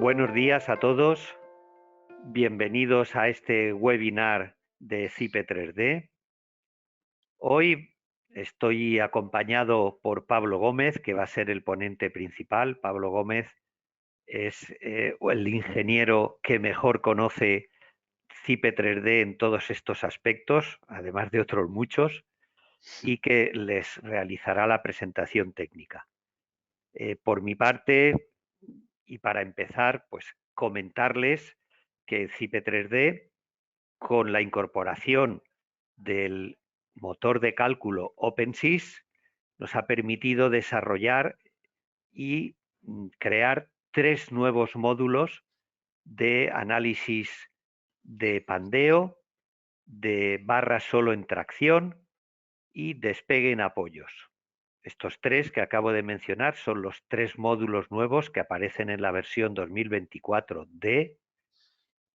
Buenos días a todos, bienvenidos a este webinar de CIPE 3D. Hoy estoy acompañado por Pablo Gómez, que va a ser el ponente principal. Pablo Gómez es el ingeniero que mejor conoce CIPE 3D en todos estos aspectos, además de otros muchos, y que les realizará la presentación técnica. Por mi parte, y para empezar, pues comentarles que CIPE 3D, con la incorporación del motor de cálculo OpenSys, nos ha permitido desarrollar y crear 3 nuevos módulos de análisis de pandeo, de barra solo en tracción y despegue en apoyos. Estos 3 que acabo de mencionar son los 3 módulos nuevos que aparecen en la versión 2024D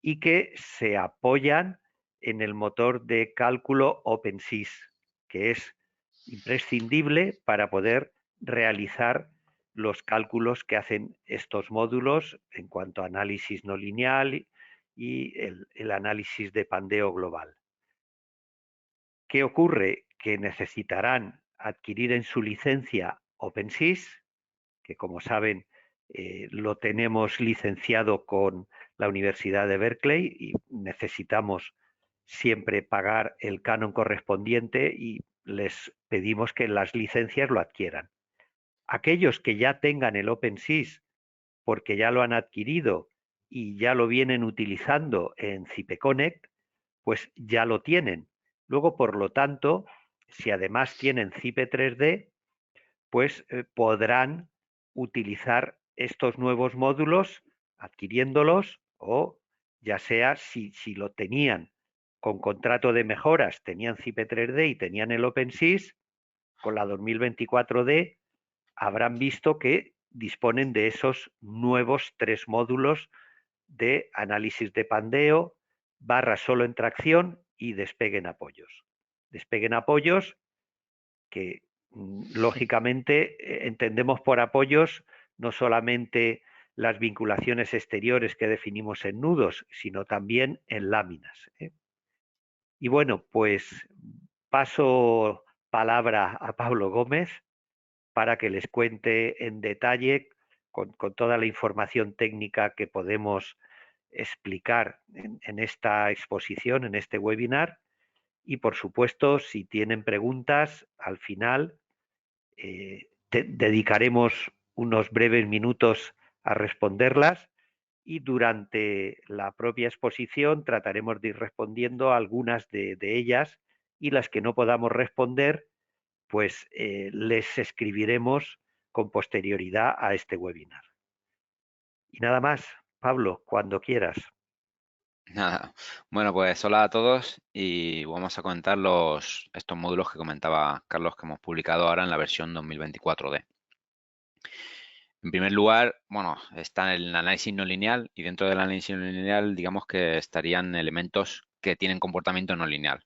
y que se apoyan en el motor de cálculo OpenSys, que es imprescindible para poder realizar los cálculos que hacen estos módulos en cuanto a análisis no lineal y el análisis de pandeo global. ¿Qué ocurre? Que necesitarán adquirir en su licencia OpenSys, que como saben lo tenemos licenciado con la Universidad de Berkeley y necesitamos siempre pagar el canon correspondiente y les pedimos que las licencias lo adquieran. Aquellos que ya tengan el OpenSys porque ya lo han adquirido y ya lo vienen utilizando en CIPEConnect, pues ya lo tienen. Luego, por lo tanto, si además tienen CIPE 3D, pues podrán utilizar estos nuevos módulos adquiriéndolos o ya sea si lo tenían con contrato de mejoras, tenían CIPE 3D y tenían el OpenSys, con la 2024D habrán visto que disponen de esos nuevos 3 módulos de análisis de pandeo, barra solo en tracción y despegue en apoyos. Despegue en apoyos que lógicamente entendemos por apoyos no solamente las vinculaciones exteriores que definimos en nudos, sino también en láminas. Y bueno, pues paso palabra a Pablo Gómez para que les cuente en detalle, con toda la información técnica que podemos explicar en esta exposición, en este webinar. Y por supuesto, si tienen preguntas, al final dedicaremos unos breves minutos a responderlas y durante la propia exposición trataremos de ir respondiendo a algunas de ellas y las que no podamos responder, pues les escribiremos con posterioridad a este webinar. Y nada más, Pablo, cuando quieras. Nada. Bueno, pues hola a todos y vamos a comentar estos módulos que comentaba Carlos que hemos publicado ahora en la versión 2024D. En primer lugar, bueno, está el análisis no lineal y dentro del análisis no lineal digamos que estarían elementos que tienen comportamiento no lineal.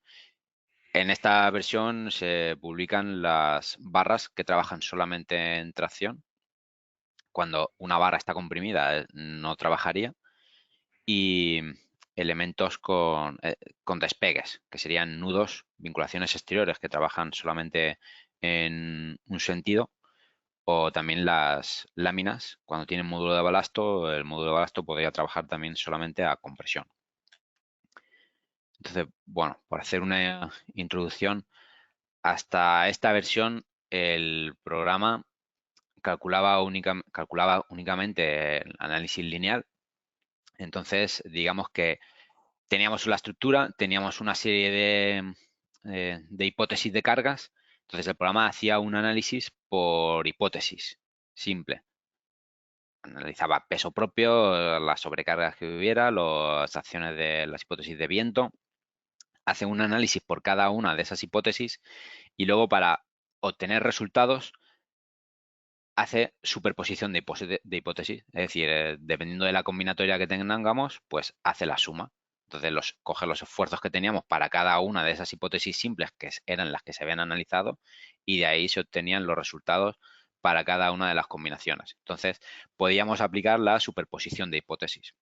En esta versión se publican las barras que trabajan solamente en tracción. Cuando una barra está comprimida no trabajaría. Y elementos con despegues, que serían nudos, vinculaciones exteriores que trabajan solamente en un sentido, o también las láminas, cuando tienen módulo de balasto, el módulo de balasto podría trabajar también solamente a compresión. Entonces, bueno, por hacer una introducción, hasta esta versión el programa calculaba únicamente el análisis lineal. Entonces, digamos que teníamos la estructura, teníamos una serie de hipótesis de cargas, entonces el programa hacía un análisis por hipótesis, simple. Analizaba peso propio, las sobrecargas que hubiera, las acciones de las hipótesis de viento, hace un análisis por cada una de esas hipótesis y luego para obtener resultados hace superposición de hipótesis, es decir, dependiendo de la combinatoria que tengamos, pues hace la suma. Entonces, coge los esfuerzos que teníamos para cada una de esas hipótesis simples, que eran las que se habían analizado, y de ahí se obtenían los resultados para cada una de las combinaciones. Entonces, podríamos aplicar la superposición de hipótesis.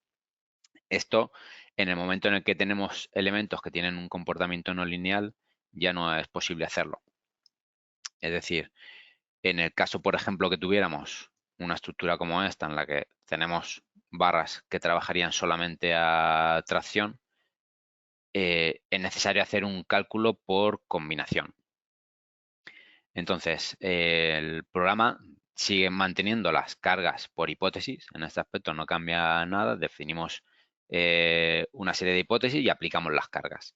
Esto, en el momento en el que tenemos elementos que tienen un comportamiento no lineal, ya no es posible hacerlo. Es decir, en el caso, por ejemplo, que tuviéramos una estructura como esta, en la que tenemos barras que trabajarían solamente a tracción, es necesario hacer un cálculo por combinación. Entonces, el programa sigue manteniendo las cargas por hipótesis. En este aspecto no cambia nada. Definimos una serie de hipótesis y aplicamos las cargas.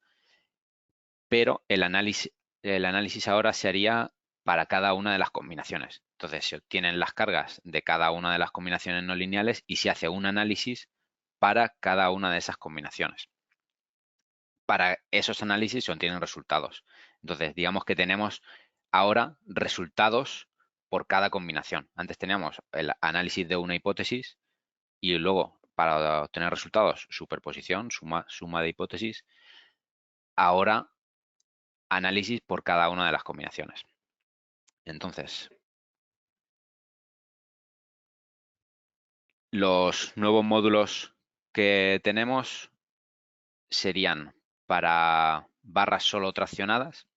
Pero el análisis ahora se haría para cada una de las combinaciones. Entonces, se obtienen las cargas de cada una de las combinaciones no lineales y se hace un análisis para cada una de esas combinaciones. Para esos análisis se obtienen resultados. Entonces, digamos que tenemos ahora resultados por cada combinación. Antes teníamos el análisis de una hipótesis y luego para obtener resultados, superposición, suma de hipótesis. Ahora, análisis por cada una de las combinaciones. Entonces, los nuevos módulos que tenemos serían para barras solo traccionadas.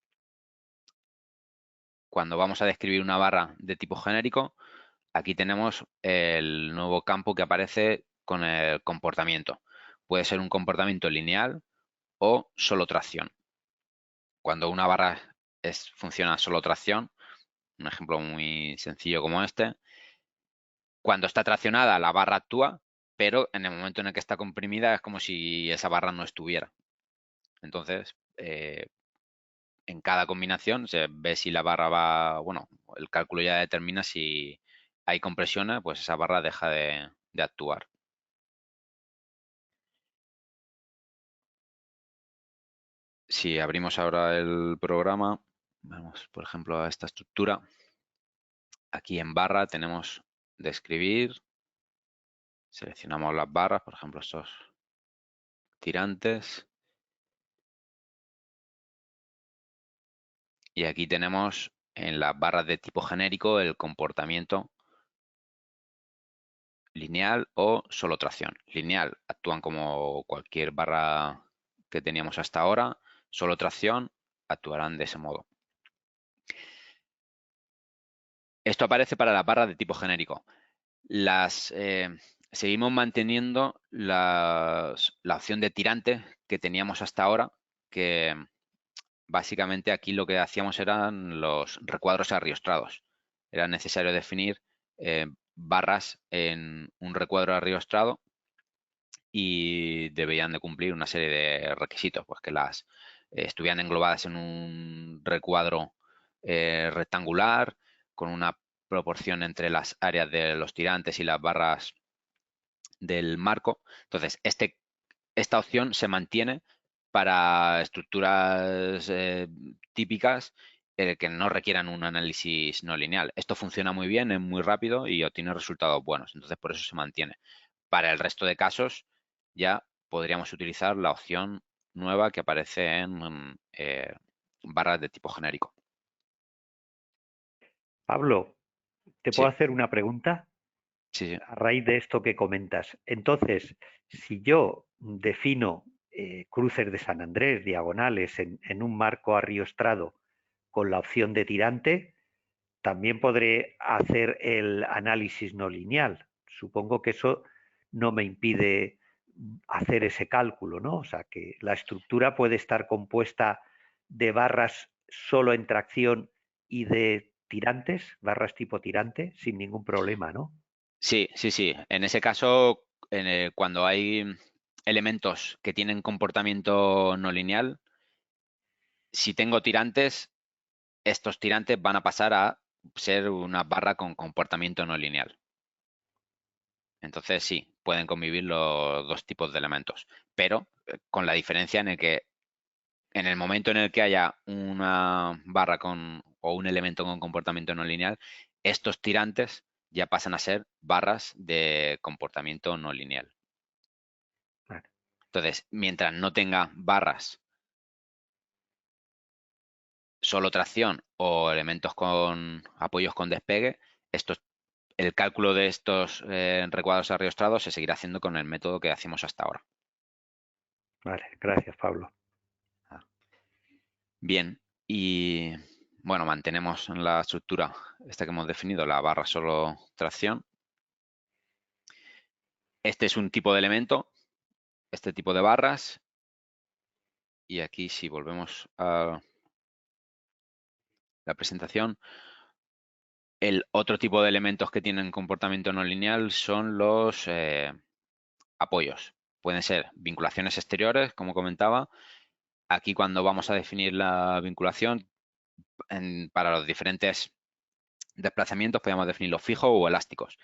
Cuando vamos a describir una barra de tipo genérico, aquí tenemos el nuevo campo que aparece con el comportamiento. Puede ser un comportamiento lineal o solo tracción. Cuando una barra funciona solo tracción, un ejemplo muy sencillo como este, cuando está traccionada la barra actúa, pero en el momento en el que está comprimida es como si esa barra no estuviera. Entonces, en cada combinación se ve si la barra va, bueno, el cálculo ya determina si hay compresión, pues esa barra deja de actuar. Si abrimos ahora el programa, vamos, por ejemplo, a esta estructura. Aquí en barra tenemos describir, seleccionamos las barras, por ejemplo, estos tirantes. Y aquí tenemos en las barras de tipo genérico el comportamiento lineal o solo tracción. Lineal actúan como cualquier barra que teníamos hasta ahora, solo tracción actuarán de ese modo. Esto aparece para las barras de tipo genérico. Seguimos manteniendo la opción de tirante que teníamos hasta ahora, que básicamente aquí lo que hacíamos eran los recuadros arriostrados. Era necesario definir barras en un recuadro arriostrado y debían de cumplir una serie de requisitos, pues que las estuvieran englobadas en un recuadro rectangular con una proporción entre las áreas de los tirantes y las barras del marco. Entonces, esta opción se mantiene para estructuras típicas que no requieran un análisis no lineal. Esto funciona muy bien, es muy rápido y obtiene resultados buenos. Entonces, por eso se mantiene. Para el resto de casos, ya podríamos utilizar la opción nueva que aparece en barras de tipo genérico. Pablo, ¿te Sí, puedo hacer una pregunta sí, sí. a raíz de esto que comentas? Entonces, si yo defino cruces de San Andrés, diagonales, en un marco arriostrado con la opción de tirante, también podré hacer el análisis no lineal. Supongo que eso no me impide hacer ese cálculo, ¿no? O sea, que la estructura puede estar compuesta de barras solo en tracción y de tirantes, barras tipo tirante, sin ningún problema, ¿no? Sí, sí, sí. En ese caso, cuando hay elementos que tienen comportamiento no lineal, si tengo tirantes, estos tirantes van a pasar a ser una barra con comportamiento no lineal. Entonces sí, pueden convivir los dos tipos de elementos, pero con la diferencia en el que en el momento en el que haya una barra o un elemento con comportamiento no lineal, estos tirantes ya pasan a ser barras de comportamiento no lineal. Claro. Entonces, mientras no tenga barras solo tracción o elementos con apoyos con despegue, el cálculo de estos recuadros ariostrados se seguirá haciendo con el método que hacemos hasta ahora. Vale, gracias, Pablo. Bien, y bueno, mantenemos la estructura esta que hemos definido, la barra solo tracción. Este es un tipo de elemento, este tipo de barras. Y aquí si volvemos a la presentación, el otro tipo de elementos que tienen comportamiento no lineal son los apoyos. Pueden ser vinculaciones exteriores, como comentaba. Aquí cuando vamos a definir la vinculación, para los diferentes desplazamientos podemos definirlos fijos o elásticos.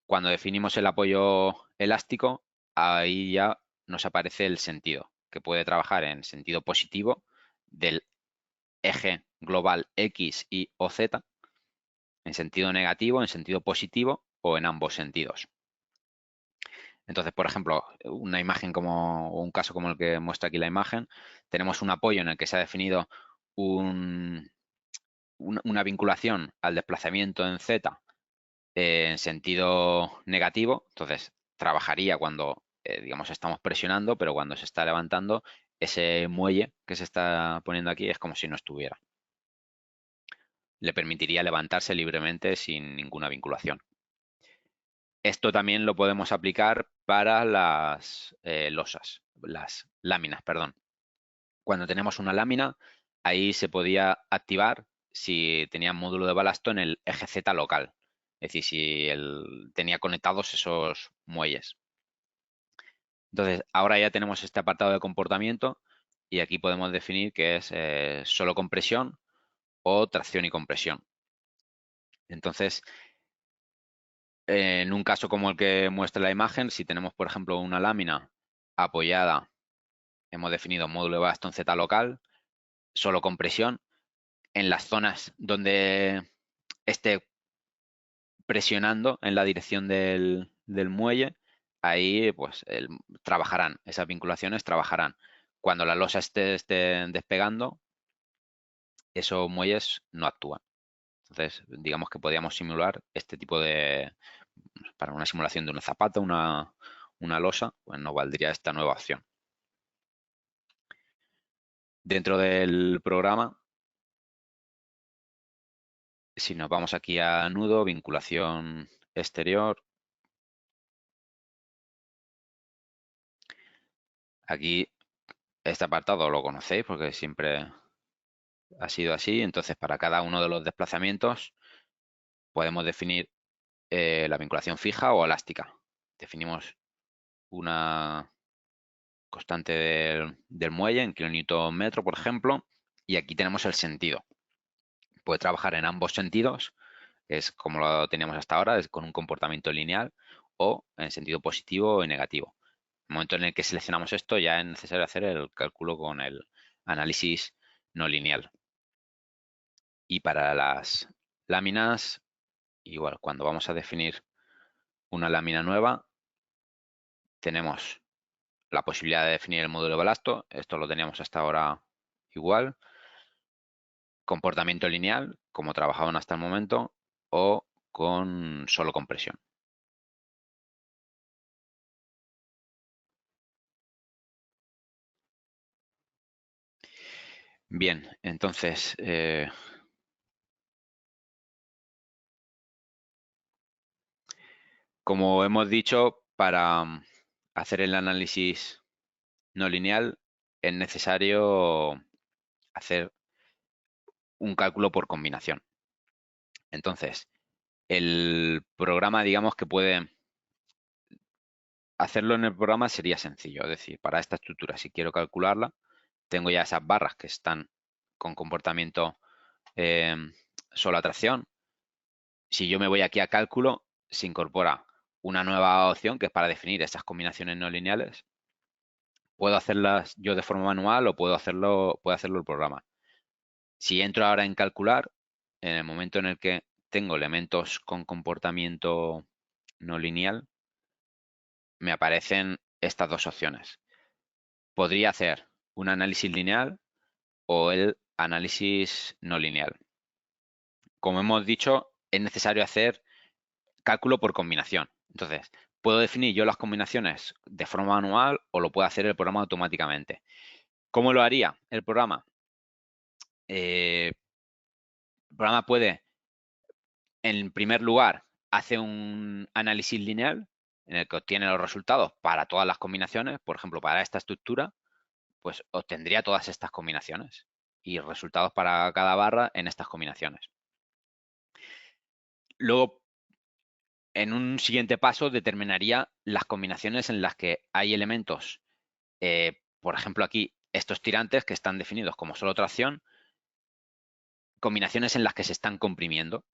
Cuando definimos el apoyo elástico, ahí ya nos aparece el sentido, que puede trabajar en sentido positivo del eje global X, Y o Z, en sentido negativo, en sentido positivo o en ambos sentidos. Entonces, por ejemplo, una imagen o un caso como el que muestra aquí la imagen, tenemos un apoyo en el que se ha definido una vinculación al desplazamiento en Z en sentido negativo, entonces trabajaría cuando, digamos, estamos presionando, pero cuando se está levantando, ese muelle que se está poniendo aquí es como si no estuviera. Le permitiría levantarse libremente sin ninguna vinculación. Esto también lo podemos aplicar para las losas, las láminas, perdón. Cuando tenemos una lámina, ahí se podía activar si tenía módulo de balasto en el eje Z local, es decir, si tenía conectados esos muelles. Entonces, ahora ya tenemos este apartado de comportamiento y aquí podemos definir que es solo compresión o tracción y compresión. Entonces, en un caso como el que muestra la imagen, si tenemos, por ejemplo, una lámina apoyada, hemos definido módulo de balasto en Z local, solo compresión. En las zonas donde esté presionando en la dirección del muelle, ahí pues trabajarán, esas vinculaciones trabajarán. Cuando la losa esté despegando, esos muelles no actúan. Entonces, digamos que podríamos simular este tipo para una simulación de una zapata, una losa, pues nos valdría esta nueva opción. Dentro del programa, si nos vamos aquí a nudo, vinculación exterior, aquí este apartado lo conocéis porque siempre ha sido así. Entonces, para cada uno de los desplazamientos podemos definir la vinculación fija o elástica. Definimos una constante del muelle en kilonewton metro, por ejemplo, y aquí tenemos el sentido. Puede trabajar en ambos sentidos, es como lo teníamos hasta ahora, es con un comportamiento lineal o en sentido positivo y negativo. En el momento en el que seleccionamos esto, ya es necesario hacer el cálculo con el análisis no lineal. Y para las láminas, igual, cuando vamos a definir una lámina nueva, tenemos la posibilidad de definir el módulo de balasto. Esto lo teníamos hasta ahora igual. Comportamiento lineal, como trabajaban hasta el momento, o con solo compresión. Bien, entonces, como hemos dicho, para hacer el análisis no lineal es necesario hacer un cálculo por combinación. Entonces, el programa, digamos que puede hacerlo en el programa sería sencillo. Es decir, para esta estructura, si quiero calcularla, tengo ya esas barras que están con comportamiento eh, solo atracción. Si yo me voy aquí a cálculo, se incorpora una nueva opción que es para definir esas combinaciones no lineales. Puedo hacerlas yo de forma manual o puede hacerlo el programa. Si entro ahora en calcular, en el momento en el que tengo elementos con comportamiento no lineal, me aparecen estas dos opciones. Podría hacer un análisis lineal o el análisis no lineal. Como hemos dicho, es necesario hacer cálculo por combinación. Entonces, puedo definir yo las combinaciones de forma manual o lo puede hacer el programa automáticamente. ¿Cómo lo haría el programa? El programa puede, en primer lugar, hace un análisis lineal en el que obtiene los resultados para todas las combinaciones. Por ejemplo, para esta estructura, pues obtendría todas estas combinaciones y resultados para cada barra en estas combinaciones. Luego, en un siguiente paso, determinaría las combinaciones en las que hay elementos, por ejemplo, aquí estos tirantes que están definidos como solo tracción, combinaciones en las que se están comprimiendo.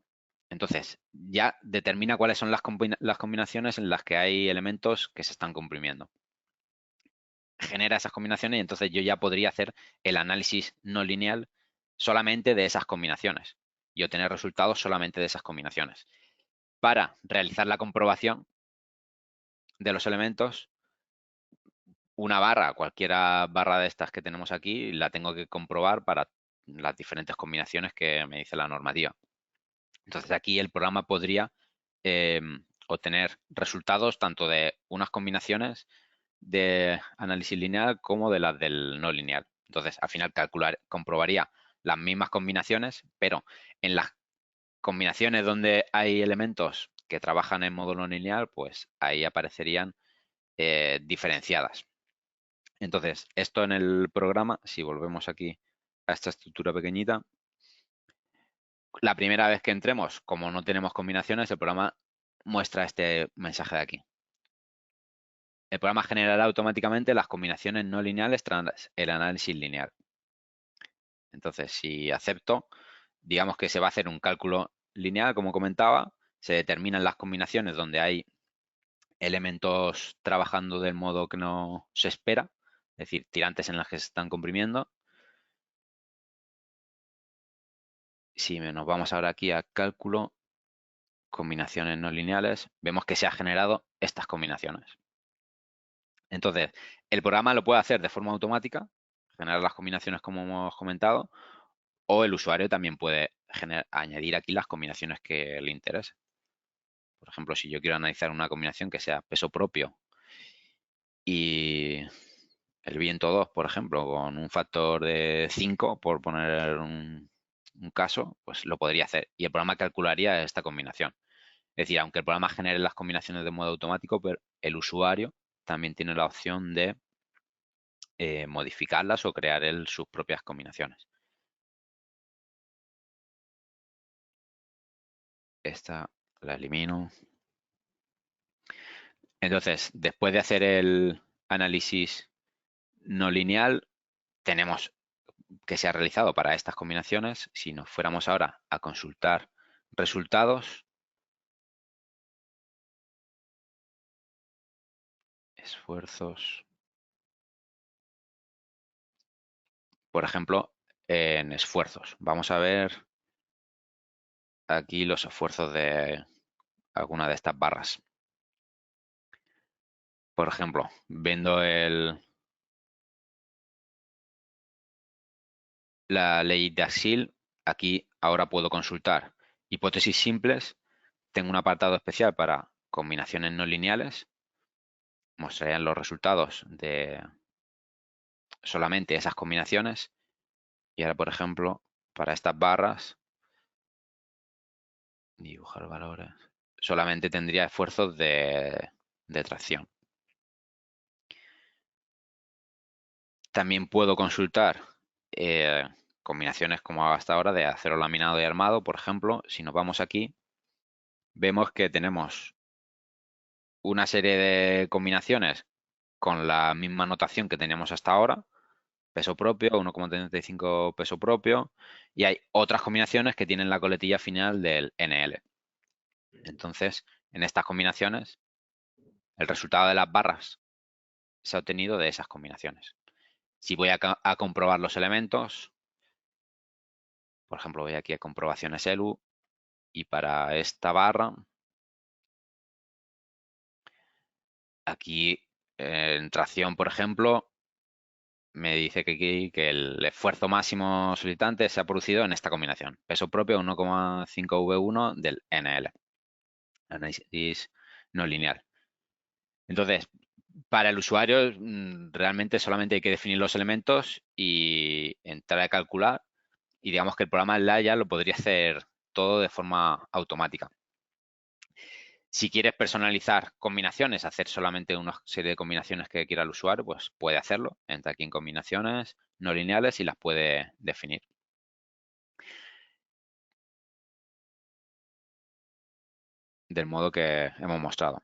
Entonces, ya determina cuáles son las combinaciones en las que hay elementos que se están comprimiendo. Genera esas combinaciones y entonces yo ya podría hacer el análisis no lineal solamente de esas combinaciones y obtener resultados solamente de esas combinaciones. Para realizar la comprobación de los elementos, una barra, cualquiera barra de estas que tenemos aquí, la tengo que comprobar para las diferentes combinaciones que me dice la normativa. Entonces aquí el programa podría obtener resultados tanto de unas combinaciones de análisis lineal como de las del no lineal. Entonces, al final comprobaría las mismas combinaciones, pero en las combinaciones donde hay elementos que trabajan en modo no lineal, pues ahí aparecerían diferenciadas. Entonces, esto en el programa, si volvemos aquí a esta estructura pequeñita, la primera vez que entremos, como no tenemos combinaciones, el programa muestra este mensaje de aquí. El programa generará automáticamente las combinaciones no lineales tras el análisis lineal. Entonces, si acepto, digamos que se va a hacer un cálculo lineal, como comentaba, se determinan las combinaciones donde hay elementos trabajando del modo que no se espera, es decir, tirantes en las que se están comprimiendo. Si nos vamos ahora aquí a cálculo, combinaciones no lineales, vemos que se ha generado estas combinaciones. Entonces, el programa lo puede hacer de forma automática, generar las combinaciones como hemos comentado, o el usuario también puede añadir aquí las combinaciones que le interesen. Por ejemplo, si yo quiero analizar una combinación que sea peso propio y el viento 2, por ejemplo, con un factor de 5, por poner un caso, pues lo podría hacer. Y el programa calcularía esta combinación. Es decir, aunque el programa genere las combinaciones de modo automático, pero el usuario también tiene la opción de modificarlas o crear él sus propias combinaciones. Esta la elimino. Entonces, después de hacer el análisis no lineal, tenemos que se ha realizado para estas combinaciones. Si nos fuéramos ahora a consultar resultados, esfuerzos, por ejemplo, en esfuerzos. Vamos a ver aquí los esfuerzos de alguna de estas barras. Por ejemplo, viendo la ley de Axil, aquí ahora puedo consultar hipótesis simples. Tengo un apartado especial para combinaciones no lineales. Mostrarían los resultados de solamente esas combinaciones. Y ahora, por ejemplo, para estas barras, dibujar valores, solamente tendría esfuerzos de tracción. También puedo consultar combinaciones como hasta ahora de acero laminado y armado, por ejemplo. Si nos vamos aquí, vemos que tenemos una serie de combinaciones con la misma notación que teníamos hasta ahora, peso propio, 1,35 peso propio, y hay otras combinaciones que tienen la coletilla final del NL. Entonces, en estas combinaciones, el resultado de las barras se ha obtenido de esas combinaciones. Si voy a comprobar los elementos, por ejemplo, voy aquí a comprobaciones ELU y para esta barra, aquí en tracción, por ejemplo, me dice que aquí que el esfuerzo máximo solicitante se ha producido en esta combinación. Peso propio 1,5V1 del NL, análisis no lineal. Entonces, para el usuario, realmente solamente hay que definir los elementos y entrar a calcular. Y digamos que el programa ya lo podría hacer todo de forma automática. Si quieres personalizar combinaciones, hacer solamente una serie de combinaciones que quiera el usuario, pues puede hacerlo. Entra aquí en combinaciones no lineales y las puede definir. Del modo que hemos mostrado.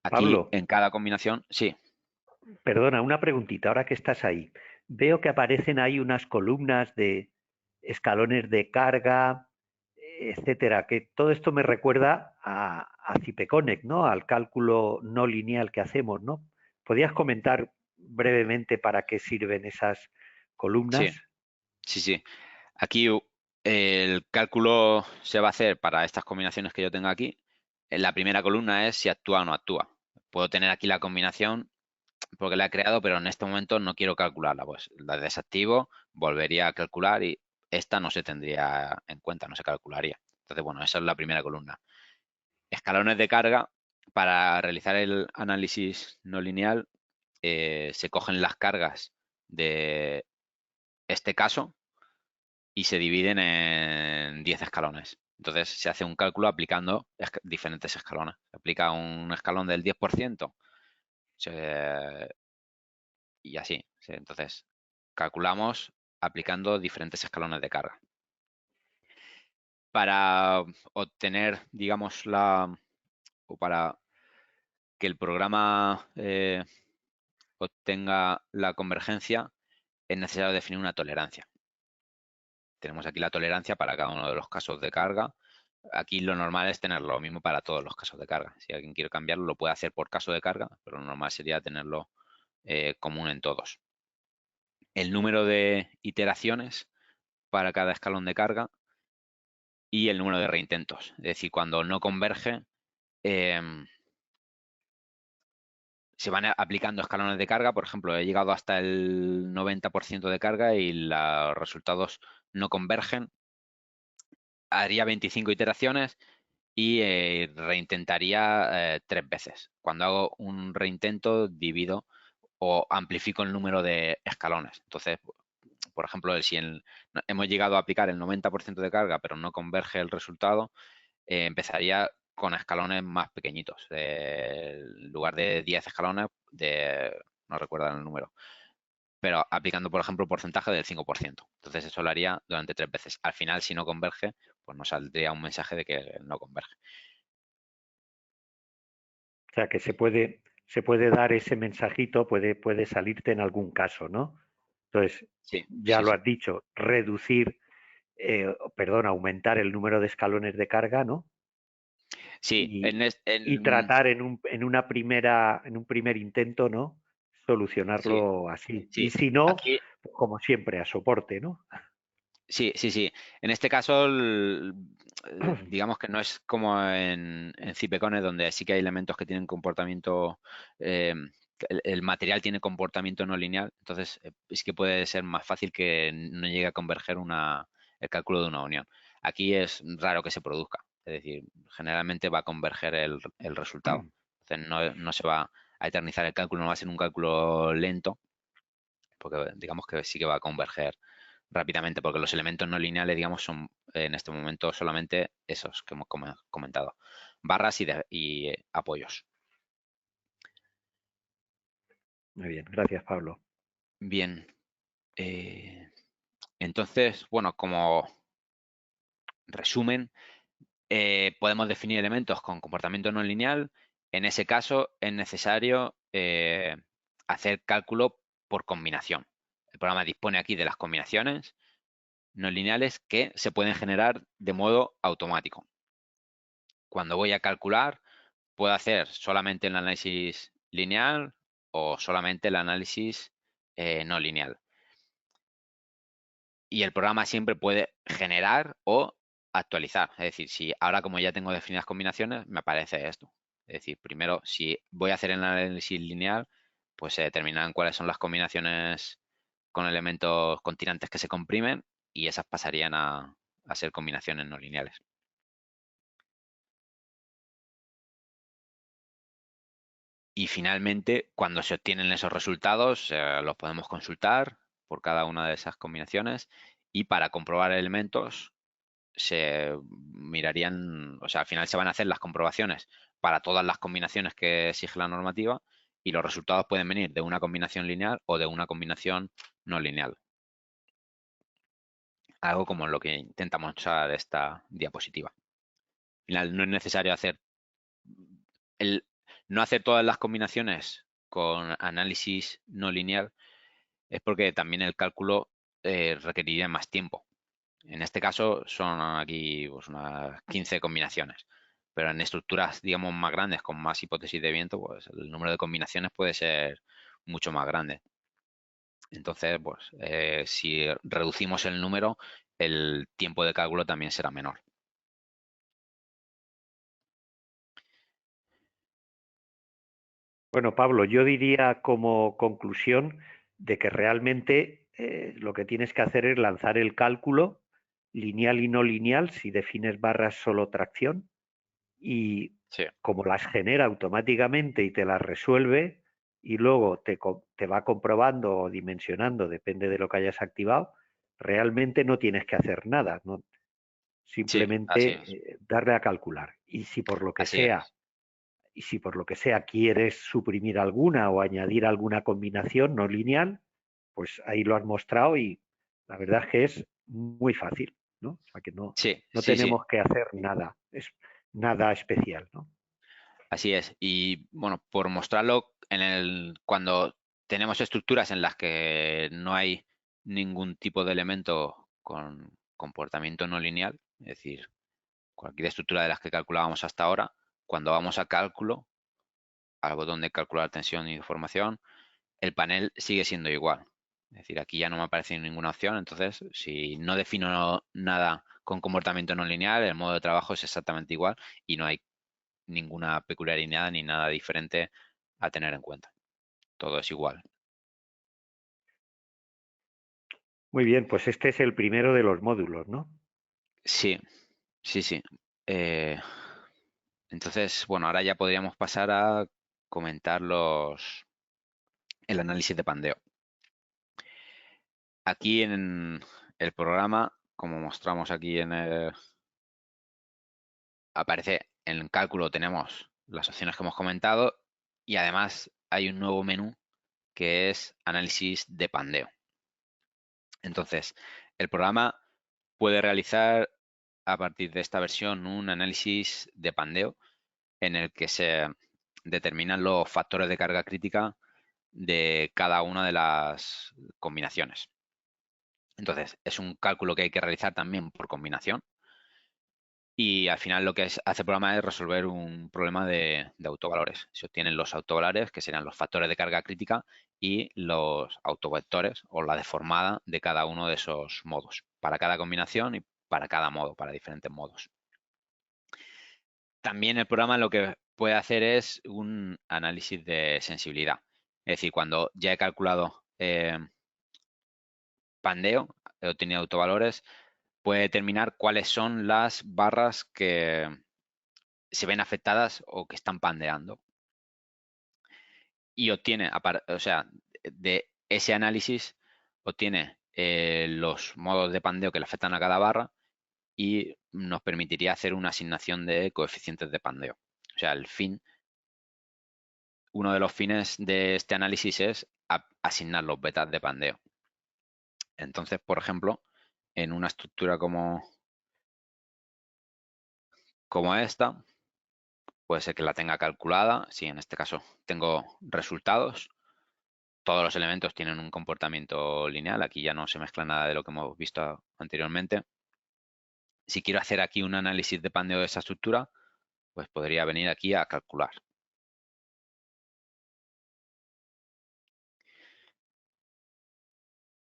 Aquí Pablo, en cada combinación, sí, perdona, una preguntita, ahora que estás ahí. Veo que aparecen ahí unas columnas de escalones de carga, etcétera, que todo esto me recuerda a CIPECONEC, ¿no? Al cálculo no lineal que hacemos, ¿no? ¿Podrías comentar brevemente para qué sirven esas sí, columnas? sí. Aquí el cálculo se va a hacer para estas combinaciones que yo tengo aquí. En la primera columna es si actúa o no actúa. Puedo tener aquí la combinación porque la he creado, pero en este momento no quiero calcularla. Pues la desactivo, volvería a calcular y esta no se tendría en cuenta, no se calcularía. Entonces, bueno, esa es la primera columna. Escalones de carga, para realizar el análisis no lineal, se cogen las cargas de este caso y se dividen en 10 escalones. Entonces se hace un cálculo aplicando diferentes escalones. Se aplica un escalón del 10%, y así. Entonces calculamos aplicando diferentes escalones de carga. Para obtener, digamos, o para que el programa obtenga la convergencia, es necesario definir una tolerancia. Tenemos aquí la tolerancia para cada uno de los casos de carga. Aquí lo normal es tener lo mismo para todos los casos de carga. Si alguien quiere cambiarlo, lo puede hacer por caso de carga, pero lo normal sería tenerlo común en todos. El número de iteraciones para cada escalón de carga y el número de reintentos. Es decir, cuando no converge, em, se van aplicando escalones de carga. Por ejemplo, he llegado hasta el 90% de carga y los resultados no convergen. Haría 25 iteraciones y reintentaría 3 veces. Cuando hago un reintento, divido o amplifico el número de escalones. Entonces, por ejemplo, si hemos llegado a aplicar el 90% de carga, pero no converge el resultado, empezaría con escalones más pequeñitos. En lugar de 10 escalones, no recuerdo el número, pero aplicando, por ejemplo, el porcentaje del 5%. Entonces eso lo haría durante 3 veces. Al final, si no converge, pues nos saldría un mensaje de que no converge. O sea, que se puede dar ese mensajito, puede salirte en algún caso, ¿no? Entonces, Sí, ya sí, lo sí. has dicho, perdón, aumentar el número de escalones de carga, ¿no? Sí, Y tratar en un primer intento, ¿no? sí, Solucionarlo así. Y sí. si no, Aquí, pues como siempre, a soporte, ¿no? sí. En este caso, digamos que no es como en Cipecones, donde sí que hay elementos que tienen comportamiento, el material tiene comportamiento no lineal, entonces es que puede ser más fácil que no llegue a converger el cálculo de una unión. Aquí es raro que se produzca, es decir, generalmente va a converger el resultado. Entonces no se va a eternizar el cálculo, no va a ser un cálculo lento, porque digamos que sí que va a converger rápidamente, porque los elementos no lineales, digamos, son en este momento solamente esos que hemos comentado, barras y apoyos. Muy bien, gracias, Pablo. Bien, entonces, bueno, como resumen, podemos definir elementos con comportamiento no lineal. En ese caso, es necesario hacer cálculo por combinación. El programa dispone aquí de las combinaciones no lineales que se pueden generar de modo automático. Cuando voy a calcular, puedo hacer solamente el análisis lineal o solamente el análisis no lineal. Y el programa siempre puede generar o actualizar. Es decir, si ahora como ya tengo definidas combinaciones, me aparece esto. Es decir, primero, si voy a hacer el análisis lineal, pues se determinan cuáles son las combinaciones con elementos con tirantes que se comprimen y esas pasarían a ser combinaciones no lineales. Y finalmente, cuando se obtienen esos resultados, los podemos consultar por cada una de esas combinaciones y para comprobar elementos se mirarían, o sea, al final se van a hacer las comprobaciones para todas las combinaciones que exige la normativa y los resultados pueden venir de una combinación lineal o de una combinación no lineal. Algo como lo que intentamos mostrar de esta diapositiva. Al final no es necesario hacer no hacer todas las combinaciones con análisis no lineal es porque también el cálculo requeriría más tiempo. En este caso son aquí pues, unas 15 combinaciones, pero en estructuras, digamos, más grandes, con más hipótesis de viento, pues el número de combinaciones puede ser mucho más grande. Entonces, pues si reducimos el número, el tiempo de cálculo también será menor. Bueno, Pablo, yo diría como conclusión de que realmente lo que tienes que hacer es lanzar el cálculo lineal y no lineal, si defines barras solo tracción, y Sí, como las genera automáticamente y te las resuelve, y luego te va comprobando o dimensionando, depende de lo que hayas activado, realmente no tienes que hacer nada, ¿no? sí, así es. Simplemente darle a calcular. Así es. Y si por lo que sea quieres suprimir alguna o añadir alguna combinación no lineal, pues ahí lo has mostrado y la verdad es que es muy fácil, ¿no? O sea que Sí, no sí, sí. tenemos que hacer nada, es nada especial, ¿no? Así es. Y bueno, por mostrarlo, cuando tenemos estructuras en las que no hay ningún tipo de elemento con comportamiento no lineal, es decir, cualquier estructura de las que calculábamos hasta ahora, cuando vamos a cálculo, al botón de calcular tensión y deformación, el panel sigue siendo igual. Es decir, aquí ya no me aparece ninguna opción, entonces si no defino nada con comportamiento no lineal, el modo de trabajo es exactamente igual y no hay ninguna peculiaridad ni nada diferente a tener en cuenta. Todo es igual. Muy bien, pues este es el primero de los módulos, ¿no? Sí, sí, sí. Eh, entonces, bueno, ahora ya podríamos pasar a comentar el análisis de pandeo. Aquí en el programa, como mostramos aquí aparece en cálculo tenemos las opciones que hemos comentado y además hay un nuevo menú que es análisis de pandeo. Entonces, el programa puede realizar a partir de esta versión un análisis de pandeo en el que se determinan los factores de carga crítica de cada una de las combinaciones. Entonces, es un cálculo que hay que realizar también por combinación y al final lo que hace el programa es resolver un problema de autovalores. Se obtienen los autovalores, que serían los factores de carga crítica, y los autovectores o la deformada de cada uno de esos modos, para cada combinación y para cada modo, para diferentes modos. También el programa lo que puede hacer es un análisis de sensibilidad. Es decir, cuando ya he calculado pandeo, he obtenido autovalores, puede determinar cuáles son las barras que se ven afectadas o que están pandeando. Y obtiene, o sea, de ese análisis, obtiene los modos de pandeo que le afectan a cada barra y nos permitiría hacer una asignación de coeficientes de pandeo. O sea, uno de los fines de este análisis es asignar los betas de pandeo. Entonces, por ejemplo, en una estructura como esta, puede ser que la tenga calculada. Si en este caso tengo resultados, todos los elementos tienen un comportamiento lineal. Aquí ya no se mezcla nada de lo que hemos visto anteriormente. Si quiero hacer aquí un análisis de pandeo de esa estructura, pues podría venir aquí a calcular.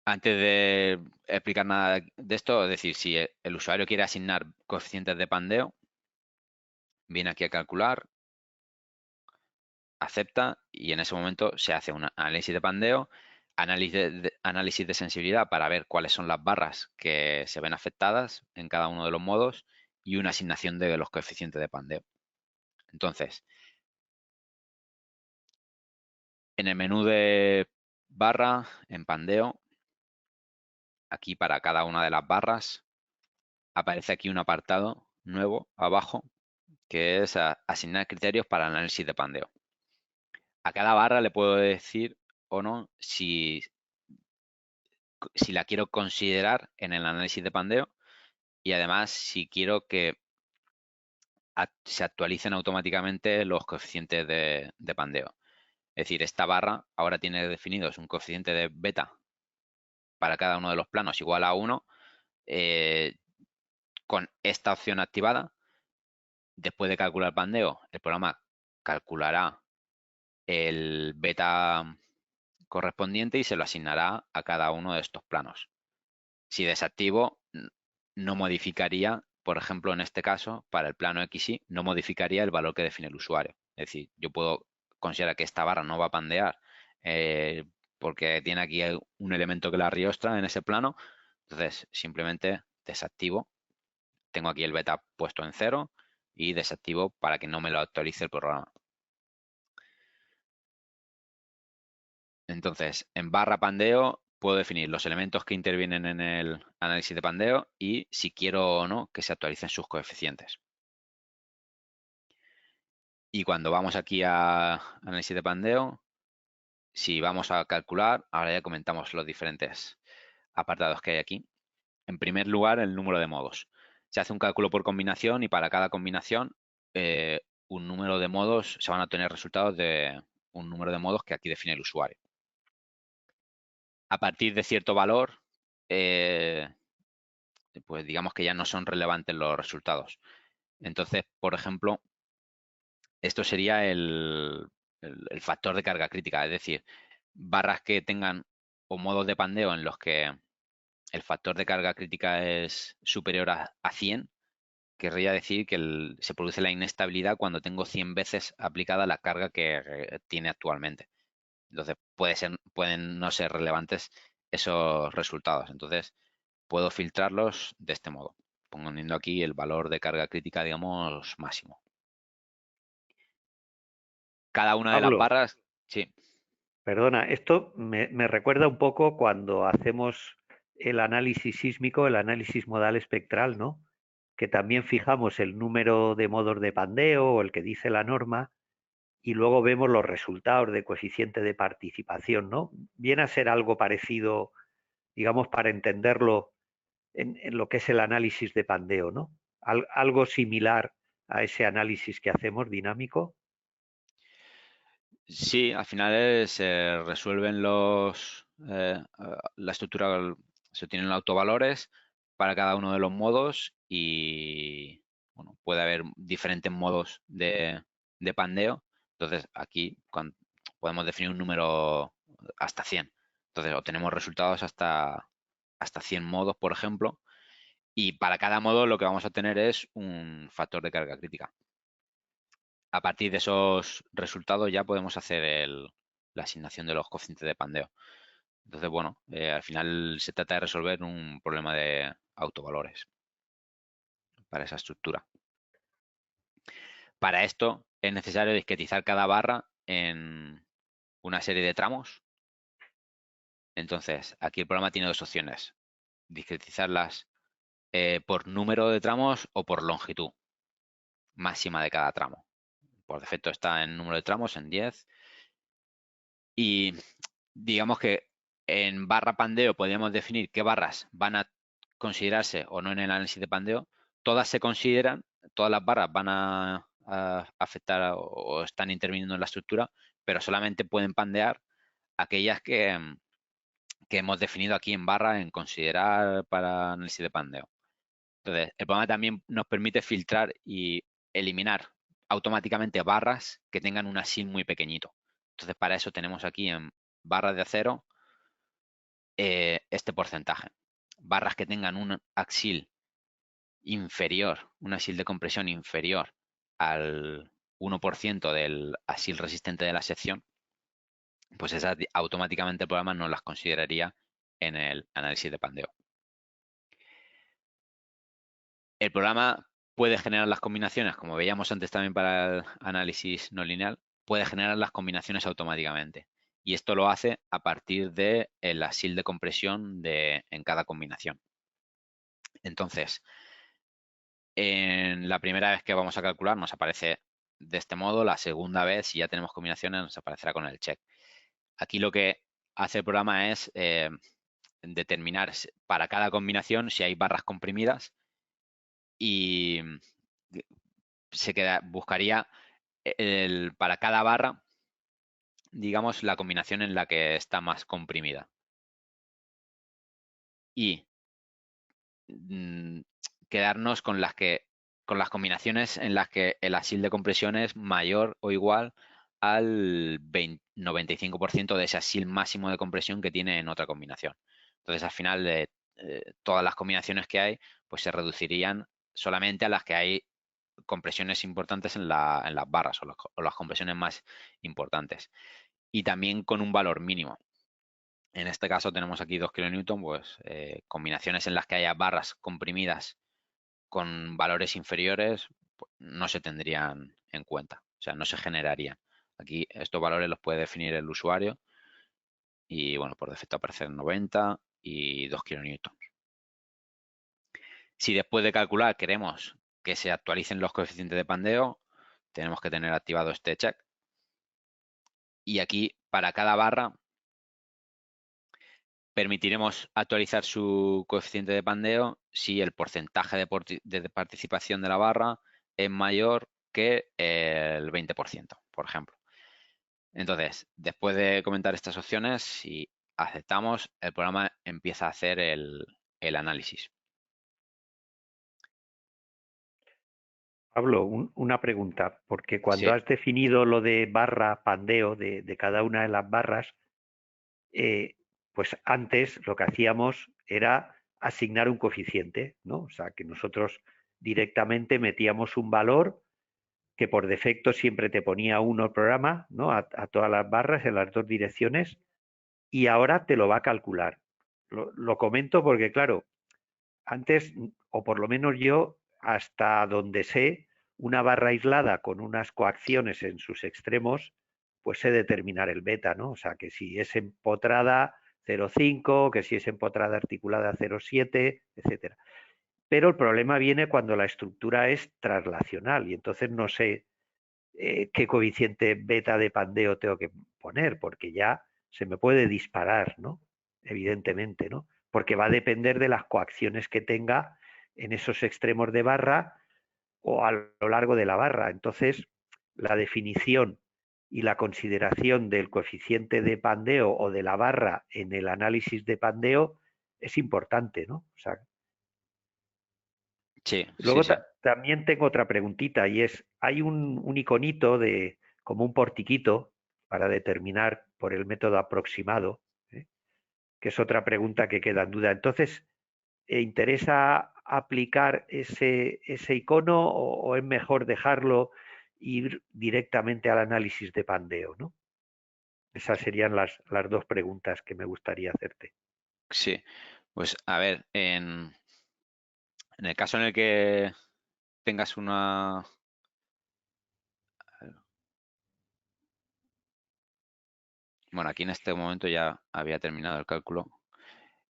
Antes de explicar nada de esto, es decir, si el usuario quiere asignar coeficientes de pandeo, viene aquí a calcular, acepta y en ese momento se hace un análisis de pandeo. análisis de sensibilidad para ver cuáles son las barras que se ven afectadas en cada uno de los modos y una asignación de los coeficientes de pandeo. Entonces, en el menú de barra, en pandeo, aquí para cada una de las barras, aparece aquí un apartado nuevo abajo que es asignar criterios para análisis de pandeo. A cada barra le puedo decir o no si la quiero considerar en el análisis de pandeo y además si quiero que se actualicen automáticamente los coeficientes de pandeo. Es decir, esta barra ahora tiene definidos un coeficiente de beta para cada uno de los planos igual a 1. Con esta opción activada, después de calcular pandeo, el programa calculará el beta correspondiente y se lo asignará a cada uno de estos planos. Si desactivo, no modificaría, por ejemplo, en este caso, para el plano XY, no modificaría el valor que define el usuario. Es decir, yo puedo considerar que esta barra no va a pandear porque tiene aquí un elemento que la riostra en ese plano. Entonces, simplemente desactivo. Tengo aquí el beta puesto en 0 y desactivo para que no me lo actualice el programa. Entonces, en barra pandeo puedo definir los elementos que intervienen en el análisis de pandeo y si quiero o no que se actualicen sus coeficientes. Y cuando vamos aquí a análisis de pandeo, si vamos a calcular, ahora ya comentamos los diferentes apartados que hay aquí. En primer lugar, el número de modos. Se hace un cálculo por combinación y para cada combinación un número de modos, se van a obtener resultados de un número de modos que aquí define el usuario. A partir de cierto valor, pues digamos que ya no son relevantes los resultados. Entonces, por ejemplo, esto sería el factor de carga crítica, es decir, barras que tengan o modos de pandeo en los que el factor de carga crítica es superior a 100, querría decir que se produce la inestabilidad cuando tengo 100 veces aplicada la carga que tiene actualmente. Entonces, pueden no ser relevantes esos resultados. Entonces, puedo filtrarlos de este modo, poniendo aquí el valor de carga crítica, digamos, máximo. Cada una de las Pablo, barras, sí, perdona, esto me recuerda un poco cuando hacemos el análisis sísmico, el análisis modal espectral, ¿no? Que también fijamos el número de modos de pandeo o el que dice la norma y luego vemos los resultados de coeficiente de participación, ¿no? Viene a ser algo parecido, digamos, para entenderlo en lo que es el análisis de pandeo, ¿no? Algo similar a ese análisis que hacemos dinámico. sí, al final se resuelven la estructura, se tienen los autovalores para cada uno de los modos y bueno, puede haber diferentes modos de pandeo. Entonces aquí podemos definir un número hasta 100. Entonces obtenemos resultados hasta 100 modos, por ejemplo, y para cada modo lo que vamos a tener es un factor de carga crítica. A partir de esos resultados ya podemos hacer la asignación de los coeficientes de pandeo. Entonces, bueno, al final se trata de resolver un problema de autovalores para esa estructura. Para esto es necesario discretizar cada barra en una serie de tramos. Entonces, aquí el programa tiene dos opciones. Discretizarlas por número de tramos o por longitud máxima de cada tramo. Por defecto está en número de tramos, en 10. Y digamos que en barra pandeo podríamos definir qué barras van a considerarse o no en el análisis de pandeo. Todas se consideran, todas las barras van a afectar o están interviniendo en la estructura, pero solamente pueden pandear aquellas que hemos definido aquí en barra en considerar para análisis de pandeo. Entonces, el programa también nos permite filtrar y eliminar automáticamente barras que tengan un asil muy pequeñito. Entonces, para eso tenemos aquí en barras de acero este porcentaje. Barras que tengan un axil inferior, un axil de compresión inferior al 1% del axil resistente de la sección, pues esas automáticamente el programa no las consideraría en el análisis de pandeo. El programa puede generar las combinaciones, como veíamos antes también para el análisis no lineal, puede generar las combinaciones automáticamente. Y esto lo hace a partir de la SIL de compresión en cada combinación. Entonces, en la primera vez que vamos a calcular nos aparece de este modo, la segunda vez, si ya tenemos combinaciones, nos aparecerá con el check. Aquí lo que hace el programa es determinar para cada combinación si hay barras comprimidas y buscaría para cada barra, digamos, la combinación en la que está más comprimida. Y quedarnos con con las combinaciones en las que el asil de compresión es mayor o igual al 95% de ese asil máximo de compresión que tiene en otra combinación. Entonces, al final de todas las combinaciones que hay, pues se reducirían solamente a las que hay compresiones importantes en las barras o las compresiones más importantes. Y también con un valor mínimo. En este caso tenemos aquí 2 kN, pues combinaciones en las que haya barras comprimidas con valores inferiores pues, no se tendrían en cuenta, o sea, no se generarían. Aquí estos valores los puede definir el usuario y bueno, por defecto aparecen 90 y 2 kN. Si después de calcular queremos que se actualicen los coeficientes de pandeo, tenemos que tener activado este check. Y aquí para cada barra permitiremos actualizar su coeficiente de pandeo si el porcentaje de participación de la barra es mayor que el 20%, por ejemplo. Entonces, después de comentar estas opciones, si aceptamos, el programa empieza a hacer el análisis. Pablo, una pregunta, porque Sí, cuando has definido lo de barra pandeo de cada una de las barras, eh, pues antes lo que hacíamos era asignar un coeficiente, ¿no? O sea, que nosotros directamente metíamos un valor que por defecto siempre te ponía uno el programa, ¿no? A todas las barras en las dos direcciones y ahora te lo va a calcular. Lo comento porque, claro, antes, o por lo menos yo, hasta donde sé, una barra aislada con unas coacciones en sus extremos, pues sé determinar el beta, ¿no? O sea, que si es empotrada 0,5, que si es empotrada articulada 0,7, etcétera. Pero el problema viene cuando la estructura es traslacional y entonces no sé qué coeficiente beta de pandeo tengo que poner, porque ya se me puede disparar, ¿no? Evidentemente, ¿no? Porque va a depender de las coacciones que tenga en esos extremos de barra o a lo largo de la barra. Entonces, la definición y la consideración del coeficiente de pandeo o de la barra en el análisis de pandeo es importante, ¿no? O sea, sí, sí, luego sí. también tengo otra preguntita y es, hay un iconito de como un portiquito para determinar por el método aproximado, ¿eh? Que es otra pregunta que queda en duda. Entonces, ¿interesa aplicar ese icono o es mejor dejarlo ir directamente al análisis de pandeo, ¿no? Esas serían las dos preguntas que me gustaría hacerte. Sí, pues a ver, en el caso en el que tengas bueno, aquí en este momento ya había terminado el cálculo.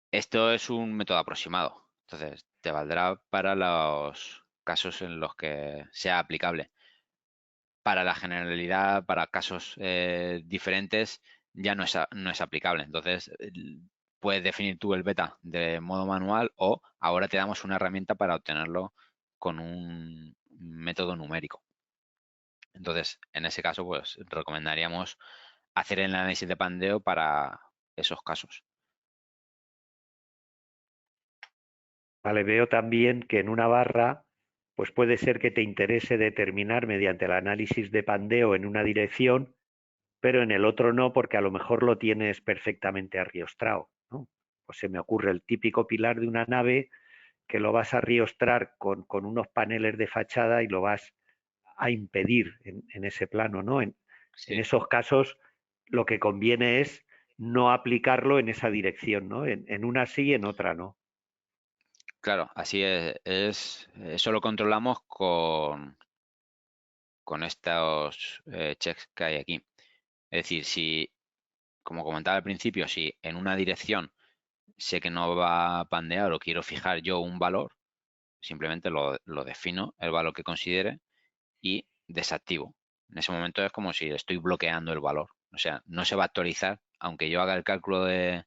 Esto es un método aproximado, entonces te valdrá para los casos en los que sea aplicable. Para la generalidad, para casos diferentes, ya no es aplicable. Entonces, puedes definir tú el beta de modo manual o ahora te damos una herramienta para obtenerlo con un método numérico. Entonces, en ese caso, pues recomendaríamos hacer el análisis de pandeo para esos casos. Vale, veo también que en una barra, pues puede ser que te interese determinar mediante el análisis de pandeo en una dirección, pero en el otro no, porque a lo mejor lo tienes perfectamente arriostrado, ¿no? Pues se me ocurre el típico pilar de una nave que lo vas a arriostrar con unos paneles de fachada y lo vas a impedir en ese plano, ¿no? En Sí. esos casos, lo que conviene es no aplicarlo en esa dirección, ¿no? En una sí y en otra no. Claro, así eso lo controlamos con estos checks que hay aquí. Es decir, si, como comentaba al principio, si en una dirección sé que no va a pandear o quiero fijar yo un valor, simplemente lo defino, el valor que considere, y desactivo. En ese momento es como si estoy bloqueando el valor. O sea, no se va a actualizar, aunque yo haga el cálculo de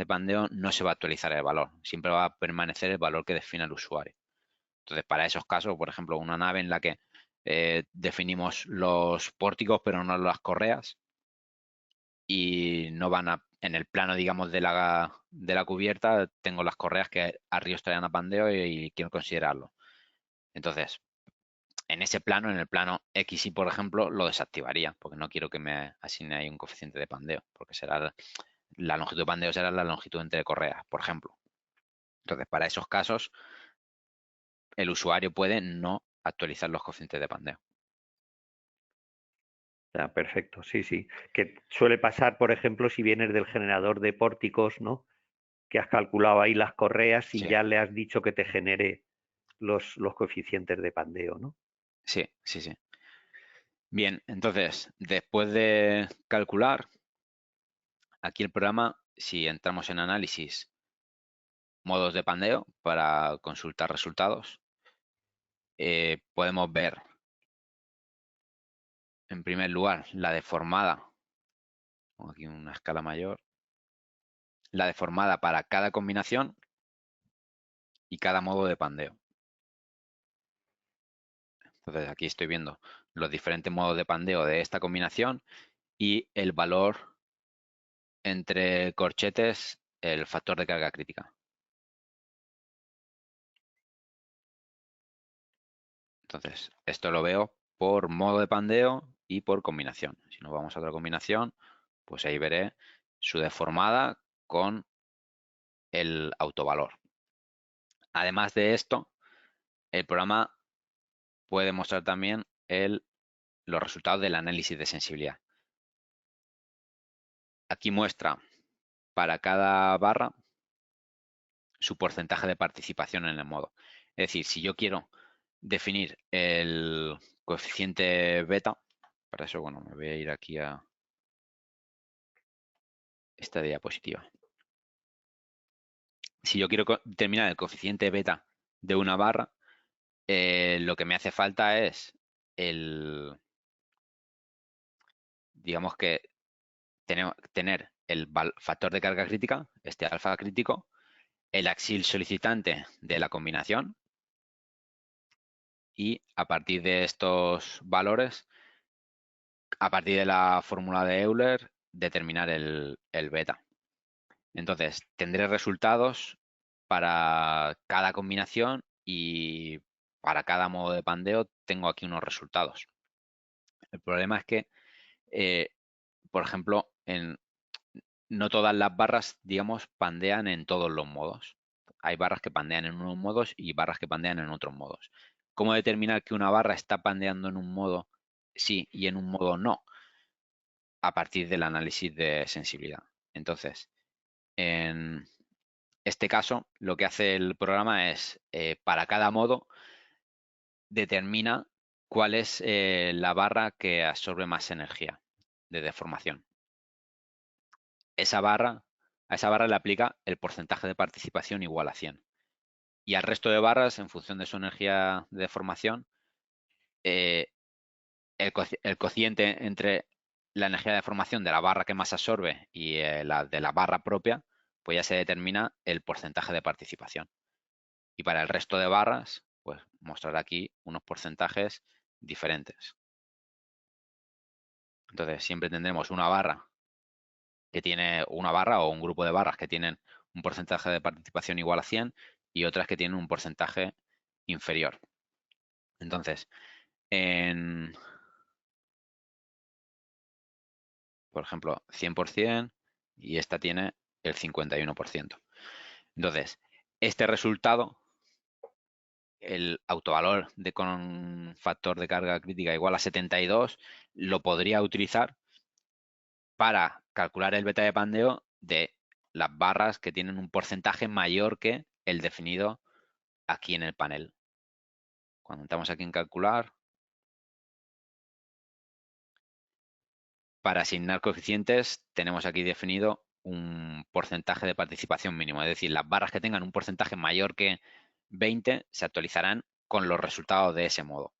pandeo, no se va a actualizar el valor. Siempre va a permanecer el valor que define el usuario. Entonces, para esos casos, por ejemplo, una nave en la que definimos los pórticos pero no las correas y no van en el plano, digamos, de la cubierta, tengo las correas que arriba estarían a pandeo y quiero considerarlo. Entonces, en ese plano, en el plano XY, por ejemplo, lo desactivaría, porque no quiero que me asigne ahí un coeficiente de pandeo, porque será la longitud de pandeo será la longitud entre correas, por ejemplo. Entonces, para esos casos, el usuario puede no actualizar los coeficientes de pandeo. Ya, perfecto, sí, sí. Que suele pasar, por ejemplo, si vienes del generador de pórticos, ¿no? Que has calculado ahí las correas y Sí, ya le has dicho que te genere los coeficientes de pandeo, ¿no? sí, sí, sí. Bien, entonces, después de calcular, aquí el programa, si entramos en análisis, modos de pandeo para consultar resultados, podemos ver, en primer lugar, la deformada, pongo aquí una escala mayor, la deformada para cada combinación y cada modo de pandeo. Entonces, aquí estoy viendo los diferentes modos de pandeo de esta combinación y el valor entre corchetes, el factor de carga crítica. Entonces, esto lo veo por modo de pandeo y por combinación. Si nos vamos a otra combinación, pues ahí veré su deformada con el autovalor. Además de esto, el programa puede mostrar también los resultados del análisis de sensibilidad. Aquí muestra para cada barra su porcentaje de participación en el modo. Es decir, si yo quiero definir el coeficiente beta, para eso, bueno, me voy a ir aquí a esta diapositiva. Si yo quiero determinar el coeficiente beta de una barra, lo que me hace falta es digamos que tener el factor de carga crítica, este alfa crítico, el axil solicitante de la combinación y a partir de estos valores, a partir de la fórmula de Euler, determinar el beta. Entonces, tendré resultados para cada combinación y para cada modo de pandeo tengo aquí unos resultados. El problema es que, eh, por ejemplo, no todas las barras, digamos, pandean en todos los modos. Hay barras que pandean en unos modos y barras que pandean en otros modos. ¿Cómo determinar que una barra está pandeando en un modo sí y en un modo no? A partir del análisis de sensibilidad. Entonces, en este caso, lo que hace el programa es, para cada modo, determina cuál es la barra que absorbe más energía de deformación. A esa barra le aplica el porcentaje de participación igual a 100. Y al resto de barras, en función de su energía de deformación, eh, el cociente entre la energía de deformación de la barra que más absorbe y la de la barra propia, pues ya se determina el porcentaje de participación. Y para el resto de barras, pues mostrar aquí unos porcentajes diferentes. Entonces, siempre tendremos una barra que tiene una barra o un grupo de barras que tienen un porcentaje de participación igual a 100 y otras que tienen un porcentaje inferior. Entonces, por ejemplo, 100% y esta tiene el 51%. Entonces, este resultado, el autovalor con factor de carga crítica igual a 72, lo podría utilizar para calcular el beta de pandeo de las barras que tienen un porcentaje mayor que el definido aquí en el panel. Cuando entramos aquí en calcular, para asignar coeficientes tenemos aquí definido un porcentaje de participación mínimo, es decir, las barras que tengan un porcentaje mayor que 20 se actualizarán con los resultados de ese modo.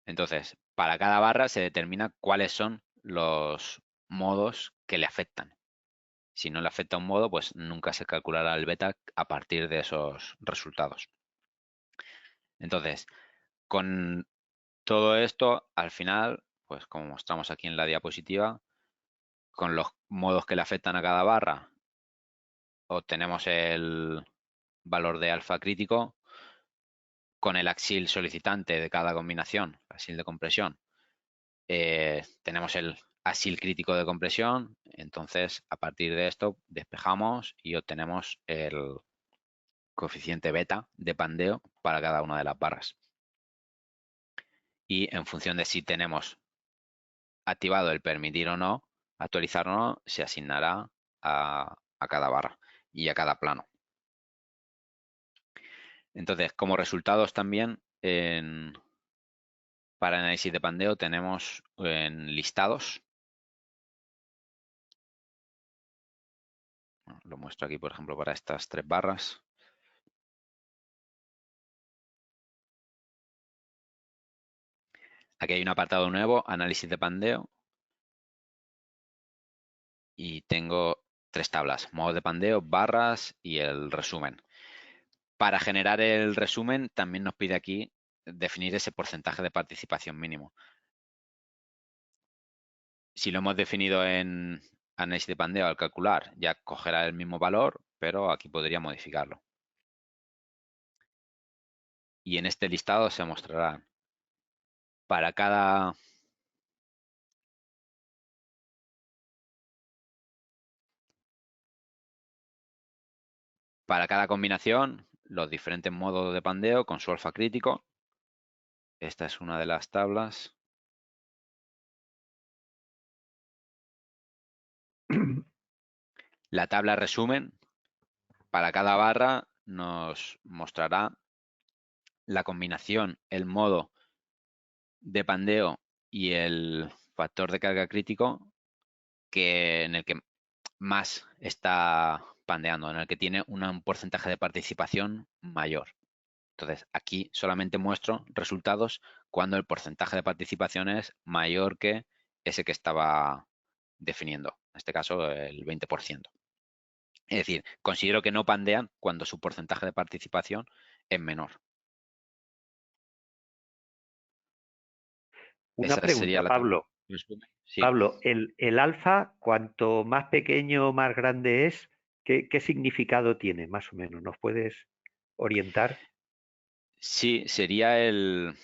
Entonces, para cada barra se determina cuáles son los modos que le afectan. Si no le afecta un modo, pues nunca se calculará el beta a partir de esos resultados. Entonces, con todo esto, al final, pues como mostramos aquí en la diapositiva, con los modos que le afectan a cada barra, obtenemos el valor de alfa crítico. Con el axil solicitante de cada combinación, axil de compresión, tenemos el axil crítico de compresión. Entonces, a partir de esto, despejamos y obtenemos el coeficiente beta de pandeo para cada una de las barras. Y en función de si tenemos activado el permitir o no, actualizar o no, se asignará a cada barra y a cada plano. Entonces, como resultados también, para análisis de pandeo tenemos en listados. Lo muestro aquí, por ejemplo, para estas 3 barras. Aquí hay un apartado nuevo, análisis de pandeo. Y tengo 3 tablas, modo de pandeo, barras y el resumen. Para generar el resumen también nos pide aquí definir ese porcentaje de participación mínimo. Si lo hemos definido en análisis de pandeo al calcular, ya cogerá el mismo valor, pero aquí podría modificarlo. Y en este listado se mostrará para cada combinación los diferentes modos de pandeo con su alfa crítico. Esta es una de las tablas. La tabla resumen para cada barra nos mostrará la combinación, el modo de pandeo y el factor de carga crítico en el que más está pandeando, en el que tiene un porcentaje de participación mayor. Entonces, aquí solamente muestro resultados cuando el porcentaje de participación es mayor que ese que estaba definiendo, en este caso el 20%. Es decir, considero que no pandean cuando su porcentaje de participación es menor. Una Esa sería pregunta, la tabla. Pablo. Sí. Pablo, el alfa, cuanto más pequeño o más grande es, ¿qué significado tiene, más o menos? ¿Nos puedes orientar? Sí, sería es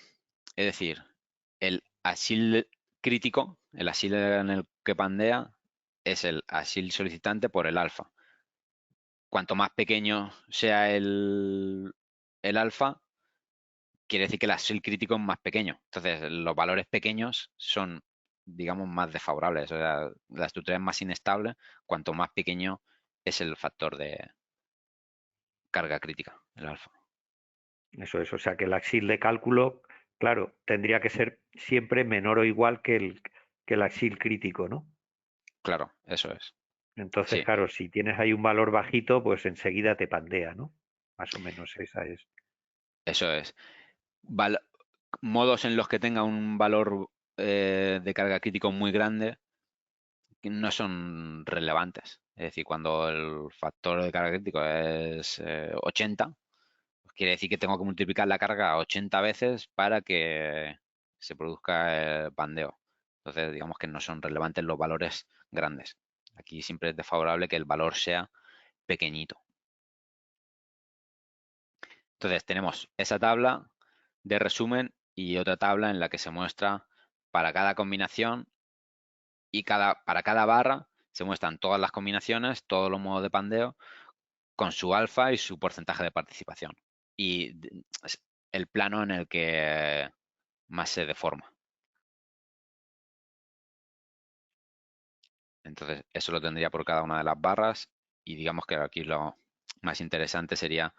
decir, el asil crítico, el asil en el que pandea, es el asil solicitante por el alfa. Cuanto más pequeño sea el alfa, quiere decir que el asil crítico es más pequeño. Entonces, los valores pequeños son, digamos, más desfavorables. O sea, la estructura es más inestable cuanto más pequeño es el factor de carga crítica, el alfa. Eso es, o sea que el axil de cálculo, claro, tendría que ser siempre menor o igual que el axil crítico, ¿no? Claro, eso es. Entonces, Sí, claro, si tienes ahí un valor bajito, pues enseguida te pandea, ¿no? Más o menos esa es. eso es. Modos en los que tenga un valor de carga crítico muy grande que no son relevantes. Es decir, cuando el factor de carga crítico es 80, pues quiere decir que tengo que multiplicar la carga 80 veces para que se produzca el pandeo. Entonces, digamos que no son relevantes los valores grandes. Aquí siempre es desfavorable que el valor sea pequeñito. Entonces, tenemos esa tabla de resumen y otra tabla en la que se muestra para cada combinación y para cada barra se muestran todas las combinaciones, todos los modos de pandeo con su alfa y su porcentaje de participación. Y el plano en el que más se deforma. Entonces, eso lo tendría por cada una de las barras y digamos que aquí lo más interesante sería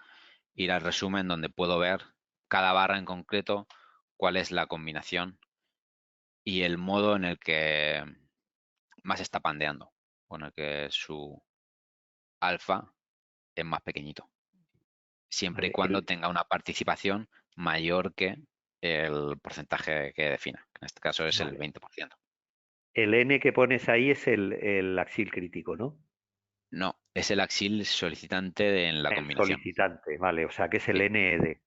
ir al resumen donde puedo ver cada barra en concreto, cuál es la combinación y el modo en el que más está pandeando, o en el que su alfa es más pequeñito, siempre y Vale. cuando tenga una participación mayor que el porcentaje que defina, que en este caso es el Vale. 20%. El N que pones ahí es el axil crítico, ¿no? No, es el axil solicitante en la El combinación. solicitante, vale, o sea que es el Sí. NED. Vale,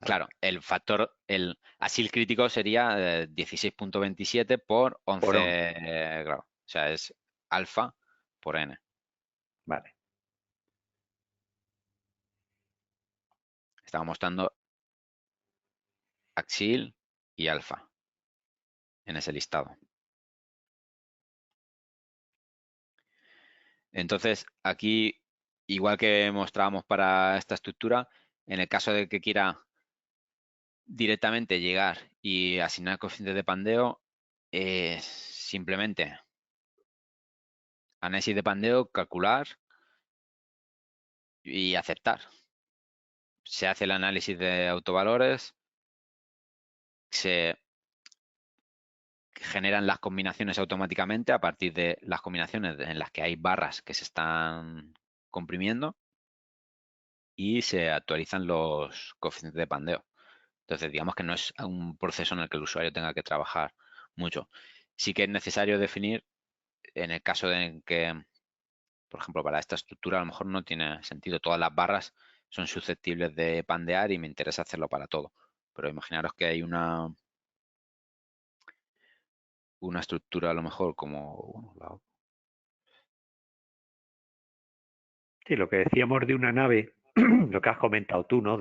Claro, el axil crítico sería 16,27 por por 11 11, grados. O sea, es alfa por n. vale. Estamos mostrando axil y alfa en ese listado. Entonces, aquí, igual que mostrábamos para esta estructura, en el caso de que quiera directamente llegar y asignar coeficientes de pandeo, simplemente análisis de pandeo, calcular y aceptar. Se hace el análisis de autovalores, se generan las combinaciones automáticamente a partir de las combinaciones en las que hay barras que se están comprimiendo y se actualizan los coeficientes de pandeo. Entonces, digamos que no es un proceso en el que el usuario tenga que trabajar mucho. Sí que es necesario definir, en el caso de que, por ejemplo, para esta estructura a lo mejor no tiene sentido. Todas las barras son susceptibles de pandear y me interesa hacerlo para todo. Pero imaginaros que hay una estructura a lo mejor como bueno, Sí, lo que decíamos de una nave, lo que has comentado tú, ¿no?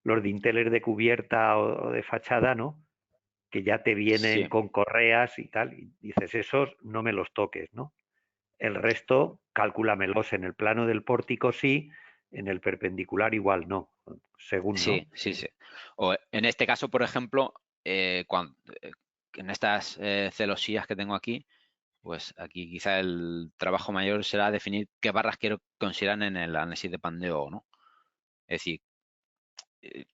Los dinteles de cubierta o de fachada, ¿no? Que ya te vienen sí, con correas y tal, y dices, esos no me los toques, ¿no? El resto, cálculamelos en el plano del pórtico sí, en el perpendicular igual no, según, ¿no? sí, sí, sí. O en este caso, por ejemplo, en estas celosías que tengo aquí, pues aquí quizá el trabajo mayor será definir qué barras quiero considerar en el análisis de pandeo o no. Es decir, eh,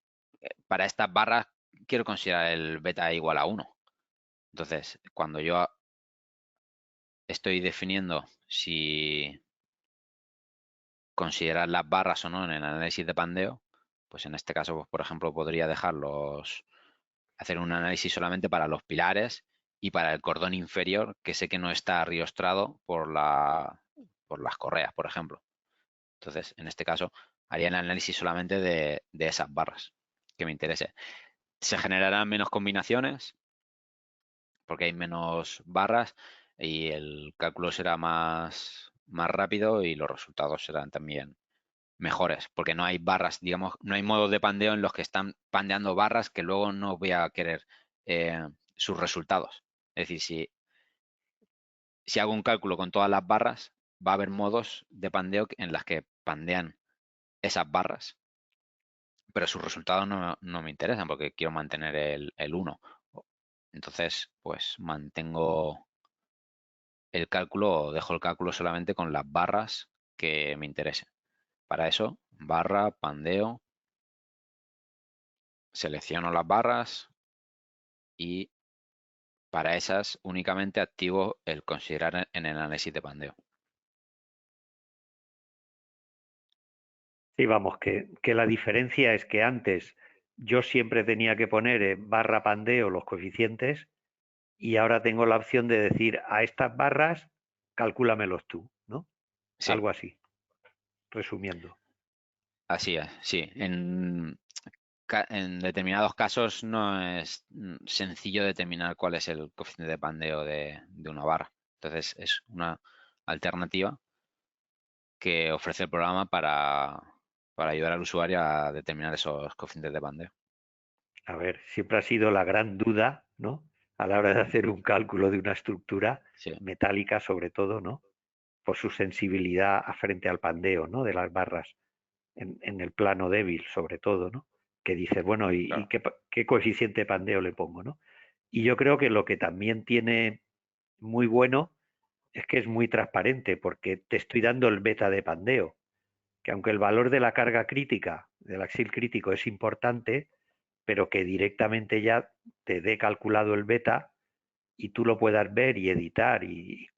para estas barras quiero considerar el beta igual a 1. Entonces, cuando yo estoy definiendo si considerar las barras o no en el análisis de pandeo, pues en este caso, pues, por ejemplo, podría hacer un análisis solamente para los pilares y para el cordón inferior, que sé que no está riostrado por las correas, por ejemplo. Entonces, en este caso, haría el análisis solamente de esas barras que me interese. Se generarán menos combinaciones porque hay menos barras y el cálculo será más rápido y los resultados serán también mejores, porque no hay barras, digamos, no hay modos de pandeo en los que están pandeando barras que luego no voy a querer sus resultados. Es decir, si hago un cálculo con todas las barras, va a haber modos de pandeo en las que pandean esas barras, pero sus resultados no me interesan porque quiero mantener el 1. Entonces, pues mantengo el cálculo o dejo el cálculo solamente con las barras que me interesen. Para eso, barra, pandeo, selecciono las barras y para esas únicamente activo el considerar en el análisis de pandeo. Sí, vamos, que la diferencia es que antes yo siempre tenía que poner en barra pandeo los coeficientes y ahora tengo la opción de decir a estas barras, calcúlamelos tú, ¿no? Sí, Algo así, resumiendo. así es, sí. En determinados casos no es sencillo determinar cuál es el coeficiente de pandeo de una barra. Entonces es una alternativa que ofrece el programa para ayudar al usuario a determinar esos coeficientes de pandeo. A ver, siempre ha sido la gran duda, ¿no? A la hora de hacer un cálculo de una estructura Sí, metálica, sobre todo, ¿no? Por su sensibilidad frente al pandeo, ¿no? De las barras en el plano débil, sobre todo, ¿no? que dices, bueno, ¿y claro. qué coeficiente de pandeo le pongo, ¿no? Y yo creo que lo que también tiene muy bueno es que es muy transparente, porque te estoy dando el beta de pandeo, que aunque el valor de la carga crítica, del axil crítico es importante, pero que directamente ya te dé calculado el beta y tú lo puedas ver y editar y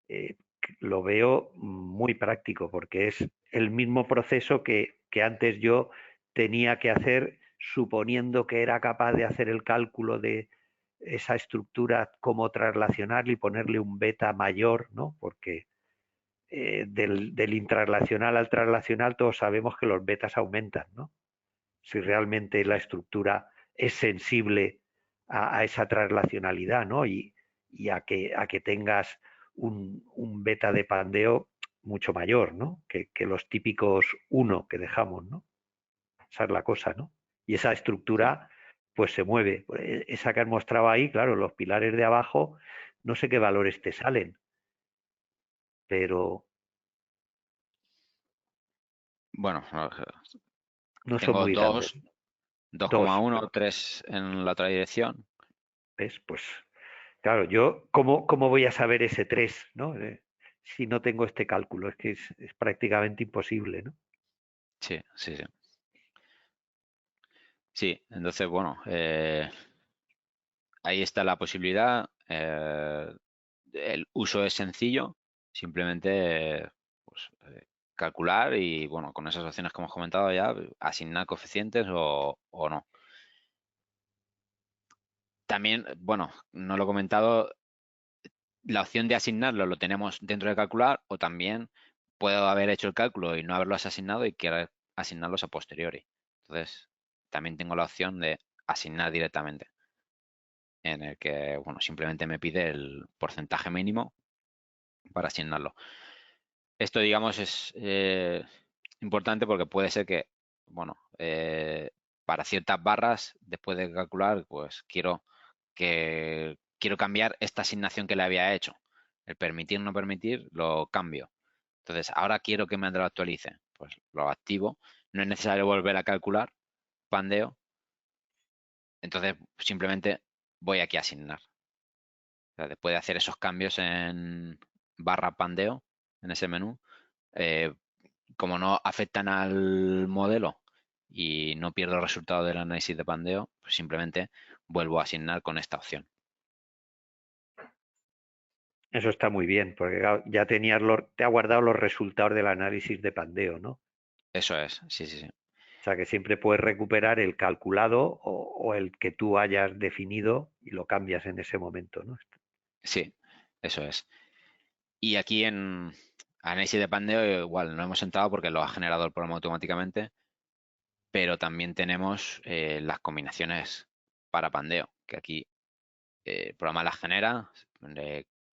eh, lo veo muy práctico porque es el mismo proceso que antes yo tenía que hacer suponiendo que era capaz de hacer el cálculo de esa estructura, cómo traslacionarle y ponerle un beta mayor, ¿no? Porque del intrarlacional al traslacional todos sabemos que los betas aumentan, ¿no? Si realmente la Sí, estructura es sensible a esa traslacionalidad, ¿no? Y a que tengas un beta de pandeo mucho mayor, ¿no? Que los típicos uno que dejamos, ¿no? Esa es la cosa, ¿no? Y esa sí. estructura, pues se mueve. Esa que has mostrado ahí, claro, los pilares de abajo, no sé qué valores te salen, pero Bueno, no son tengo muy grandes. dos, dos coma Dos, uno 3 en la otra dirección. ¿ves? Pues claro, yo, ¿cómo voy a saber ese 3, ¿no? Si no tengo este cálculo, es que es prácticamente imposible, ¿no? Sí, sí, sí. Sí, entonces, bueno, ahí está la posibilidad. El uso es sencillo, simplemente pues, calcular y, bueno, con esas opciones que hemos comentado ya, asignar coeficientes o no. También, bueno, no lo he comentado, la opción de asignarlo lo tenemos dentro de calcular o también puedo haber hecho el cálculo y no haberlos asignado y querer asignarlos a posteriori. Entonces, también tengo la opción de asignar directamente, en el que, bueno, simplemente me pide el porcentaje mínimo para asignarlo. Esto, digamos, es importante porque puede ser que, bueno, para ciertas barras, después de calcular, pues quiero cambiar esta asignación que le había hecho. El permitir, no permitir, lo cambio. Entonces, ahora quiero que me lo actualice. Pues lo activo. No es necesario volver a calcular pandeo. Entonces, simplemente voy aquí a asignar. O sea, después de hacer esos cambios en barra pandeo, en ese menú, eh, como no afectan al modelo y no pierdo el resultado del análisis de pandeo, pues simplemente vuelvo a asignar con esta opción. Eso está muy bien, porque claro, ya te ha guardado los resultados del análisis de pandeo, ¿no? Eso es, sí, sí, sí. O sea que siempre puedes recuperar el calculado o el que tú hayas definido y lo cambias en ese momento, ¿no? Sí, eso es. Y aquí en análisis de pandeo igual no hemos entrado porque lo ha generado el programa automáticamente, pero también tenemos las combinaciones para pandeo, que aquí el programa las genera.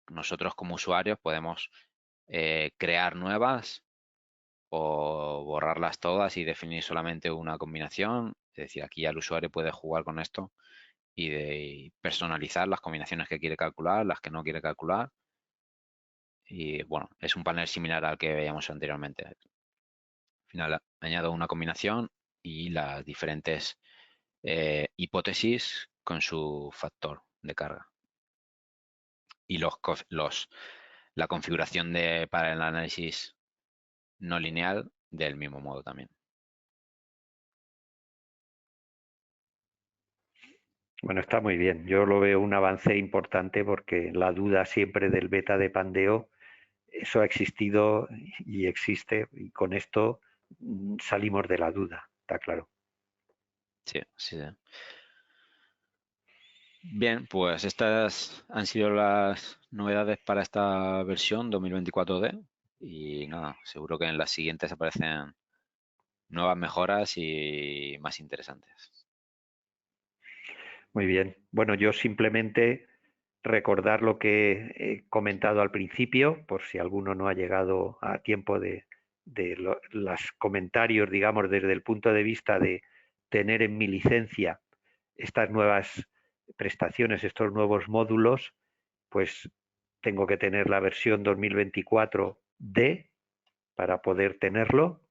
Nosotros como usuarios podemos crear nuevas o borrarlas todas y definir solamente una combinación. Es decir, aquí ya el usuario puede jugar con esto y personalizar las combinaciones que quiere calcular, las que no quiere calcular. Y bueno, es un panel similar al que veíamos anteriormente. Al final añado una combinación y las diferentes hipótesis con su factor de carga. Y la configuración para el análisis no lineal del mismo modo también. Bueno, está muy bien. Yo lo veo un avance importante porque la duda siempre del beta de pandeo, eso ha existido y existe y con esto salimos de la duda, está claro. Sí, sí, sí. Bien, pues estas han sido las novedades para esta versión 2024D y nada, seguro que en las siguientes aparecen nuevas mejoras y más interesantes. Muy bien. Bueno, yo simplemente recordar lo que he comentado al principio, por si alguno no ha llegado a tiempo de los comentarios, digamos, desde el punto de vista de tener en mi licencia estas nuevas prestaciones, estos nuevos módulos, pues tengo que tener la versión 2024D para poder tenerlo.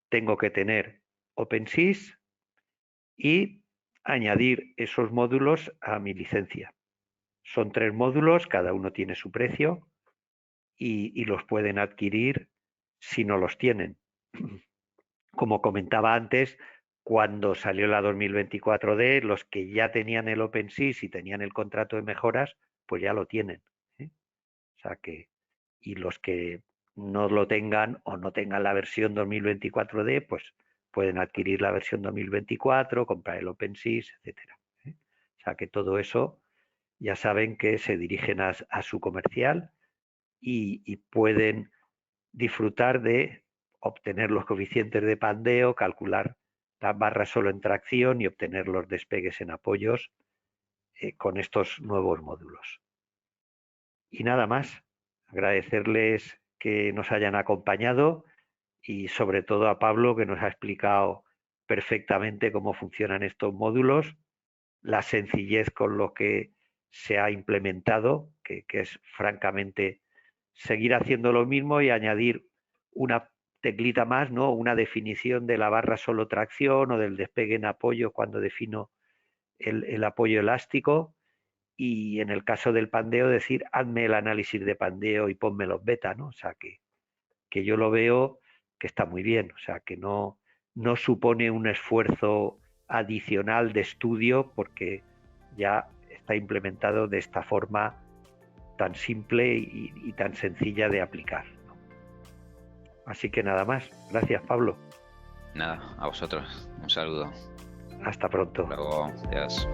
Tengo que tener OpenSys y añadir esos módulos a mi licencia. Son 3 módulos, cada uno tiene su precio y los pueden adquirir si no los tienen. Como comentaba antes, cuando salió la 2024D, los que ya tenían el OpenSys y tenían el contrato de mejoras, pues ya lo tienen. O sea que, y los que no lo tengan o no tengan la versión 2024D, pues pueden adquirir la versión 2024, comprar el OpenSys, etcétera. O sea que todo eso ya saben que se dirigen a su comercial y pueden disfrutar de obtener los coeficientes de pandeo, calcular las barras solo en tracción y obtener los despegues en apoyos con estos nuevos módulos. Y nada más, agradecerles que nos hayan acompañado y sobre todo a Pablo, que nos ha explicado perfectamente cómo funcionan estos módulos, la sencillez con lo que se ha implementado, que es francamente seguir haciendo lo mismo y añadir una teclita más, ¿no? Una definición de la barra solo tracción o del despegue en apoyo cuando defino el apoyo elástico, y en el caso del pandeo decir hazme el análisis de pandeo y ponme los beta, ¿no? O sea que yo lo veo que está muy bien, o sea que no supone un esfuerzo adicional de estudio porque ya está implementado de esta forma tan simple y tan sencilla de aplicar, ¿no? Así que nada más. Gracias, Pablo. Nada, a vosotros. Un saludo. Hasta pronto. Luego, adiós.